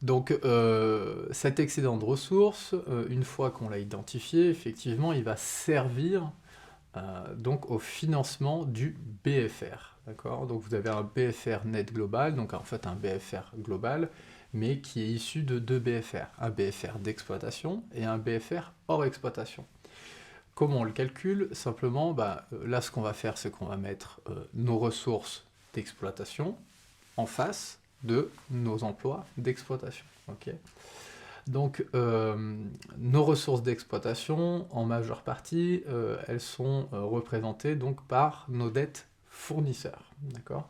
Donc cet excédent de ressources, une fois qu'on l'a identifié, effectivement, il va servir donc au financement du BFR. D'accord? Donc vous avez un BFR net global, donc en fait un BFR global, mais qui est issu de deux BFR. Un BFR d'exploitation et un BFR hors exploitation. Comment on le calcule? Simplement, là ce qu'on va faire, c'est qu'on va mettre nos ressources d'exploitation en face de nos emplois d'exploitation. Okay, donc nos ressources d'exploitation, en majeure partie, elles sont représentées donc par nos dettes fournisseurs. D'accord?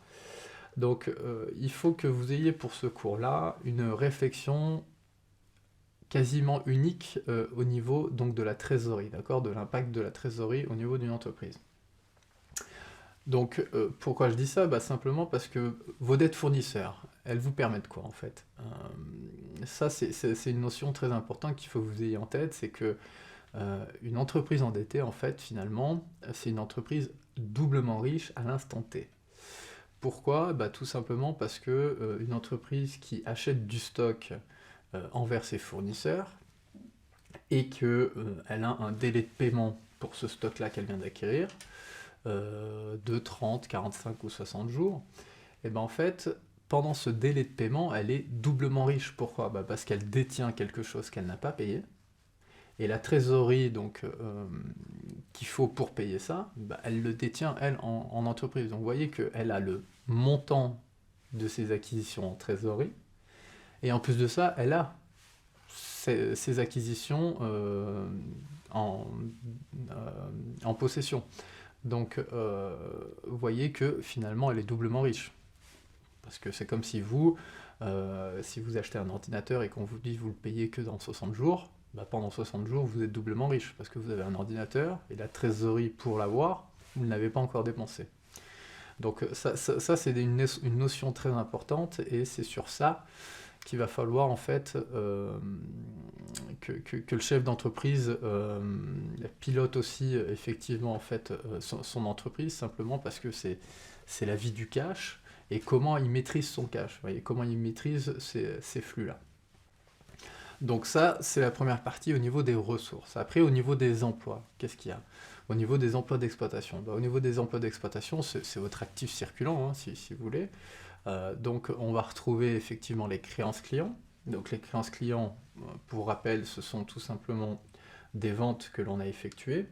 Donc il faut que vous ayez pour ce cours-là une réflexion quasiment unique au niveau donc, de la trésorerie, d'accord, de l'impact de la trésorerie au niveau d'une entreprise. Donc pourquoi je dis ça? Simplement parce que vos dettes fournisseurs, elles vous permettent quoi en fait? Ça c'est une notion très importante qu'il faut que vous ayez en tête, c'est que une entreprise endettée en fait finalement c'est une entreprise doublement riche à l'instant T. Pourquoi? Tout simplement parce que une entreprise qui achète du stock envers ses fournisseurs et qu'elle a un délai de paiement pour ce stock-là qu'elle vient d'acquérir, de 30, 45 ou 60 jours, et en fait, pendant ce délai de paiement, elle est doublement riche. Pourquoi? Parce qu'elle détient quelque chose qu'elle n'a pas payé, et la trésorerie donc qu'il faut pour payer ça, elle le détient, elle, en entreprise. Donc vous voyez qu'elle a le montant de ses acquisitions en trésorerie, et en plus de ça, elle a ces acquisitions en, possession. Donc, vous voyez que finalement, elle est doublement riche. Parce que c'est comme si vous achetez un ordinateur et qu'on vous dit que vous le payez que dans 60 jours, pendant 60 jours, vous êtes doublement riche. Parce que vous avez un ordinateur et la trésorerie pour l'avoir, vous ne l'avez pas encore dépensé. Donc ça c'est une notion très importante et c'est sur ça qu'il va falloir en fait que le chef d'entreprise pilote aussi effectivement en fait son entreprise, simplement parce que c'est la vie du cash et comment il maîtrise son cash, voyez, comment il maîtrise ces flux-là. Donc ça, c'est la première partie au niveau des ressources. Après, au niveau des emplois, qu'est-ce qu'il y a? Au niveau des emplois d'exploitation. Au niveau des emplois d'exploitation, c'est votre actif circulant, hein, si vous voulez. Donc on va retrouver effectivement les créances clients. Donc les créances clients, pour rappel, ce sont tout simplement des ventes que l'on a effectuées,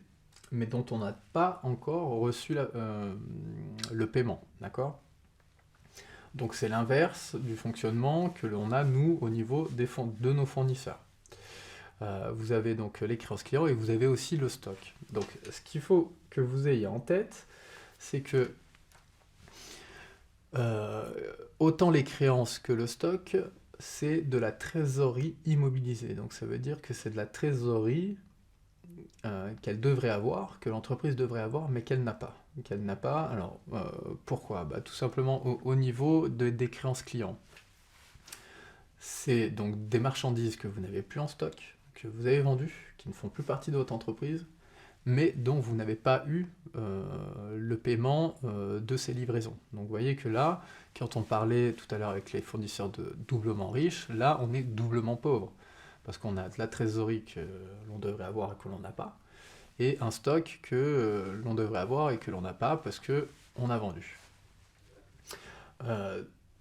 mais dont on n'a pas encore reçu le paiement, d'accord? Donc c'est l'inverse du fonctionnement que l'on a, nous, au niveau de nos fournisseurs. Vous avez donc les créances clients et vous avez aussi le stock. Donc ce qu'il faut que vous ayez en tête, c'est que autant les créances que le stock, c'est de la trésorerie immobilisée. Donc ça veut dire que c'est de la trésorerie qu'elle devrait avoir, que l'entreprise devrait avoir, mais qu'elle n'a pas. Alors pourquoi? Tout simplement au niveau des créances clients. C'est donc des marchandises que vous n'avez plus en stock, que vous avez vendues, qui ne font plus partie de votre entreprise, mais dont vous n'avez pas eu le paiement de ces livraisons. Donc vous voyez que là, quand on parlait tout à l'heure avec les fournisseurs de doublement riches, là on est doublement pauvre, parce qu'on a de la trésorerie que l'on devrait avoir et que l'on n'a pas, et un stock que l'on devrait avoir et que l'on n'a pas parce qu'on a vendu.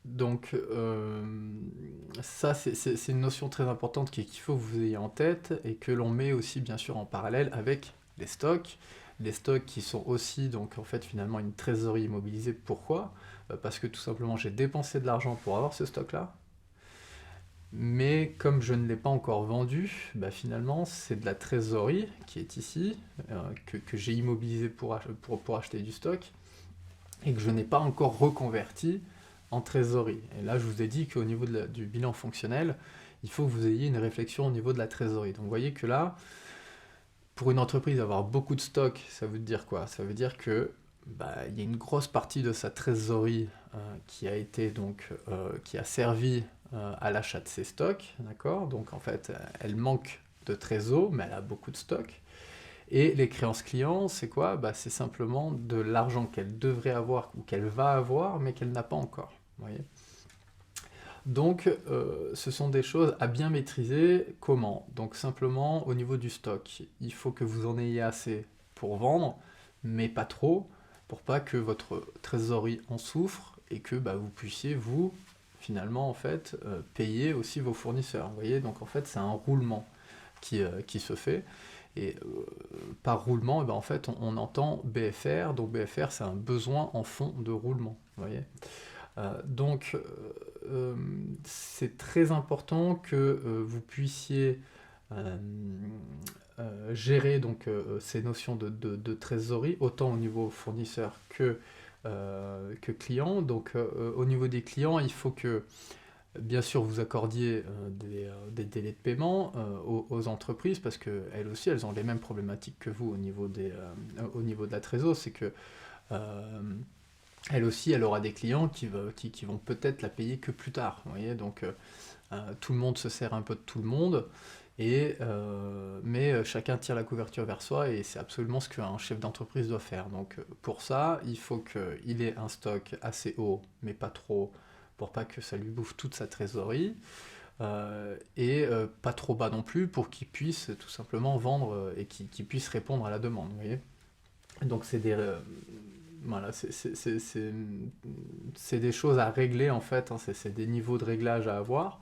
Donc ça c'est une notion très importante qu'il faut que vous ayez en tête et que l'on met aussi bien sûr en parallèle avec les stocks qui sont aussi donc en fait finalement une trésorerie immobilisée. Pourquoi? Parce que tout simplement j'ai dépensé de l'argent pour avoir ce stock là, mais comme je ne l'ai pas encore vendu, finalement c'est de la trésorerie qui est ici, que j'ai immobilisé pour acheter du stock, et que je n'ai pas encore reconverti en trésorerie. Et là je vous ai dit qu'au niveau du bilan fonctionnel, il faut que vous ayez une réflexion au niveau de la trésorerie. Donc vous voyez que là, pour une entreprise, avoir beaucoup de stock, ça veut dire quoi? Ça veut dire que il y a une grosse partie de sa trésorerie qui a servi à l'achat de ses stocks, d'accord? Donc en fait, elle manque de trésor, mais elle a beaucoup de stocks. Et les créances clients, c'est quoi? C'est simplement de l'argent qu'elle devrait avoir ou qu'elle va avoir, mais qu'elle n'a pas encore. Vous voyez? Donc, ce sont des choses à bien maîtriser. Comment? Donc, simplement, au niveau du stock, il faut que vous en ayez assez pour vendre, mais pas trop, pour pas que votre trésorerie en souffre et que bah, vous puissiez, vous, finalement, en fait, payer aussi vos fournisseurs. Vous voyez, donc en fait, c'est un roulement qui se fait. Et par roulement, eh ben, en fait, on entend BFR. Donc BFR, c'est un besoin en fonds de roulement. Vous voyez. Donc, c'est très important que vous puissiez euh, gérer donc, ces notions de trésorerie, autant au niveau fournisseur que client. Donc, au niveau des clients, il faut que, bien sûr, vous accordiez des délais de paiement aux entreprises, parce qu'elles aussi, elles ont les mêmes problématiques que vous au niveau de la trésor. C'est que euh, elle aussi, elle aura des clients qui vont peut-être la payer que plus tard. Vous voyez, donc tout le monde se sert un peu de tout le monde, mais chacun tire la couverture vers soi, et c'est absolument ce qu'un chef d'entreprise doit faire. Donc pour ça, il faut qu'il ait un stock assez haut, mais pas trop, pour pas que ça lui bouffe toute sa trésorerie, et pas trop bas non plus, pour qu'il puisse tout simplement vendre et qu'il puisse répondre à la demande. Vous voyez, donc voilà, c'est des choses à régler en fait, hein, c'est des niveaux de réglage à avoir.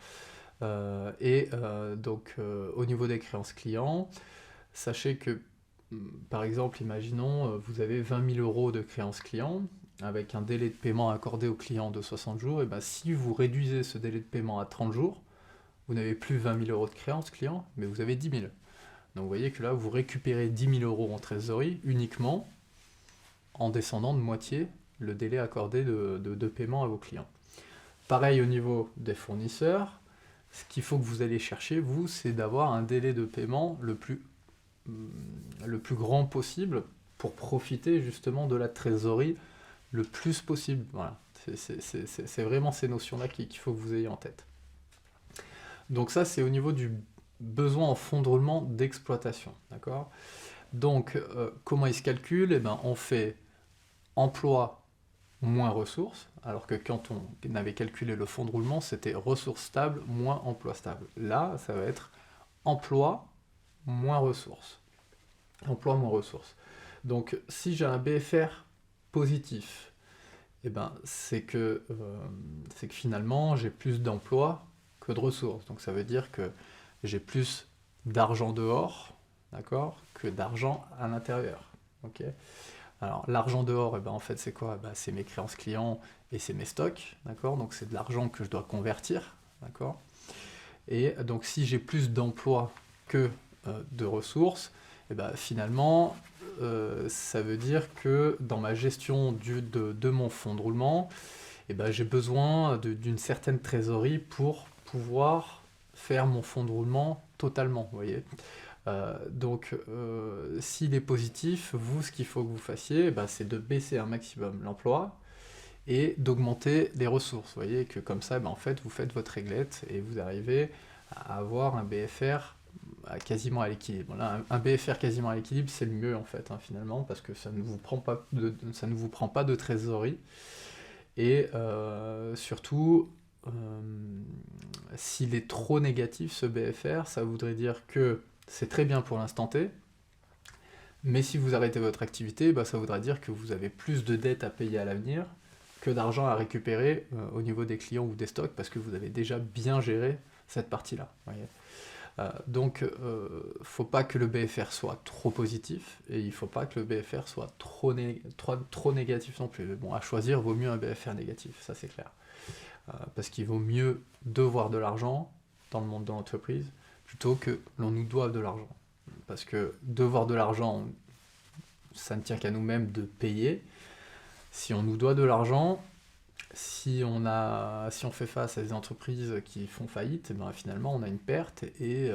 Donc au niveau des créances clients, sachez que par exemple, imaginons vous avez 20 000 euros de créances clients avec un délai de paiement accordé au client de 60 jours, et ben si vous réduisez ce délai de paiement à 30 jours, vous n'avez plus 20 000 euros de créances clients, mais vous avez 10 000. Donc vous voyez que là, vous récupérez 10 000 euros en trésorerie uniquement en descendant de moitié le délai accordé de paiement à vos clients. Pareil au niveau des fournisseurs, ce qu'il faut que vous allez chercher, vous, c'est d'avoir un délai de paiement le plus grand possible pour profiter justement de la trésorerie le plus possible. Voilà. C'est vraiment ces notions-là qu'il faut que vous ayez en tête. Donc ça, c'est au niveau du besoin en fonds de roulement d'exploitation. D'accord. Donc, comment il se calcule? Eh ben, on fait emploi moins ressources, alors que quand on avait calculé le fonds de roulement, c'était ressources stables moins emploi stable. Là, ça va être emploi moins ressources. Emploi moins ressources. Donc, si j'ai un BFR positif, eh ben, c'est que finalement, j'ai plus d'emplois que de ressources. Donc, ça veut dire que j'ai plus d'argent dehors, d'accord, que d'argent à l'intérieur. Ok. Alors, l'argent dehors, eh ben, en fait, c'est quoi? Bah, c'est mes créances clients et c'est mes stocks, d'accord? Donc, c'est de l'argent que je dois convertir, d'accord? Et donc, si j'ai plus d'emplois que de ressources, eh ben, finalement, ça veut dire que dans ma gestion de mon fonds de roulement, eh ben, j'ai besoin d'une certaine trésorerie pour pouvoir faire mon fonds de roulement totalement, vous voyez? Donc, s'il est positif, vous, ce qu'il faut que vous fassiez, bah, c'est de baisser un maximum l'emploi et d'augmenter les ressources. Vous voyez que comme ça, bah, en fait, vous faites votre réglette et vous arrivez à avoir un BFR quasiment à l'équilibre. Voilà, un BFR quasiment à l'équilibre, c'est le mieux en fait, hein, finalement, parce que ça ne vous prend pas de trésorerie. Et surtout, s'il est trop négatif, ce BFR, ça voudrait dire que c'est très bien pour l'instant T, mais si vous arrêtez votre activité, bah, ça voudra dire que vous avez plus de dettes à payer à l'avenir que d'argent à récupérer au niveau des clients ou des stocks, parce que vous avez déjà bien géré cette partie-là. Donc, faut pas que le BFR soit trop positif, et il faut pas que le BFR soit trop négatif non plus. Mais bon, à choisir, vaut mieux un BFR négatif, ça c'est clair. Parce qu'il vaut mieux devoir de l'argent dans le monde de l'entreprise plutôt que l'on nous doive de l'argent. Parce que devoir de l'argent, ça ne tient qu'à nous-mêmes de payer. Si on nous doit de l'argent, si on fait face à des entreprises qui font faillite, ben finalement on a une perte, et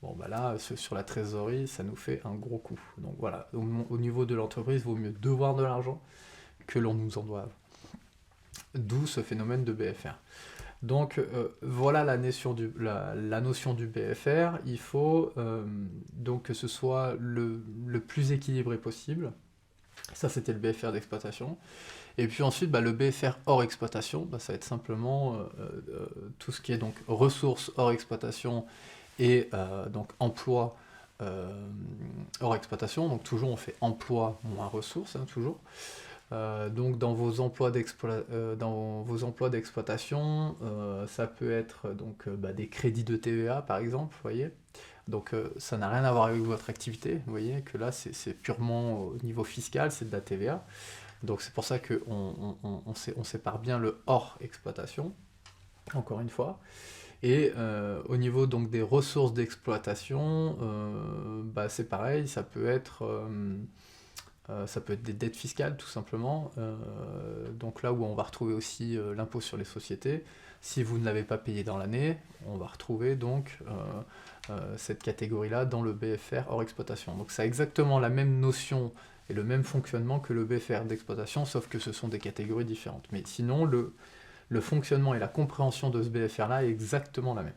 bon bah là sur la trésorerie ça nous fait un gros coup. Donc voilà, au niveau de l'entreprise, il vaut mieux devoir de l'argent que l'on nous en doive. D'où ce phénomène de BFR. Donc voilà la notion du BFR. Il faut donc que ce soit le plus équilibré possible. Ça, c'était le BFR d'exploitation. Et puis ensuite, le BFR hors exploitation, ça va être simplement tout ce qui est donc ressources hors exploitation et donc emploi hors exploitation. Donc toujours on fait emploi moins ressources, hein, toujours. Donc dans vos emplois d'exploitation, ça peut être donc des crédits de TVA par exemple, vous voyez. Donc ça n'a rien à voir avec votre activité, vous voyez que là c'est purement au niveau fiscal, c'est de la TVA. Donc c'est pour ça qu'on sépare bien le hors exploitation, encore une fois. Et au niveau donc des ressources d'exploitation, c'est pareil, ça peut être des dettes fiscales tout simplement. Donc là où on va retrouver aussi l'impôt sur les sociétés. Si vous ne l'avez pas payé dans l'année, on va retrouver donc cette catégorie-là dans le BFR hors exploitation. Donc ça a exactement la même notion et le même fonctionnement que le BFR d'exploitation, sauf que ce sont des catégories différentes. Mais sinon, le fonctionnement et la compréhension de ce BFR-là est exactement la même.